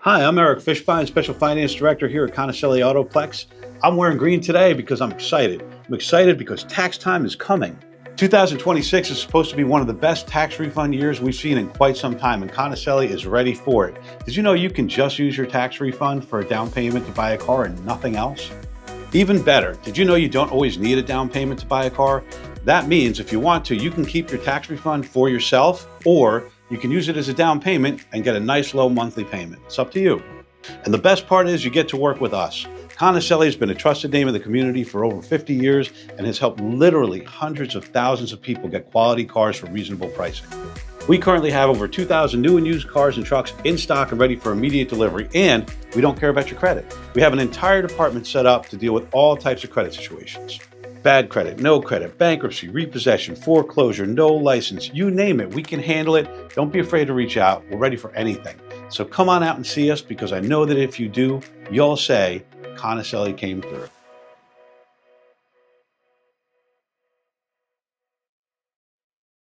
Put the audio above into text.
Hi, I'm Eric Fishbein, Special Finance Director here at Conicelli Autoplex. I'm wearing green today because I'm excited. I'm excited because tax time is coming. 2026 is supposed to be one of the best tax refund years we've seen in quite some time, and Conicelli is ready for it. Did you know you can just use your tax refund for a down payment to buy a car and nothing else? Even better, did you know you don't always need a down payment to buy a car? That means if you want to, you can keep your tax refund for yourself, or you can use it as a down payment and get a nice low monthly payment. It's up to you. And the best part is you get to work with us. Conicelli has been a trusted name in the community for over 50 years and has helped literally hundreds of thousands of people get quality cars for reasonable pricing. We currently have over 2,000 new and used cars and trucks in stock and ready for immediate delivery, and we don't care about your credit. We have an entire department set up to deal with all types of credit situations. Bad credit, no credit, bankruptcy, repossession, foreclosure, no license, you name it, we can handle it. Don't be afraid to reach out. We're ready for anything. So come on out and see us, because I know that if you do, you'll say, Conicelli came through.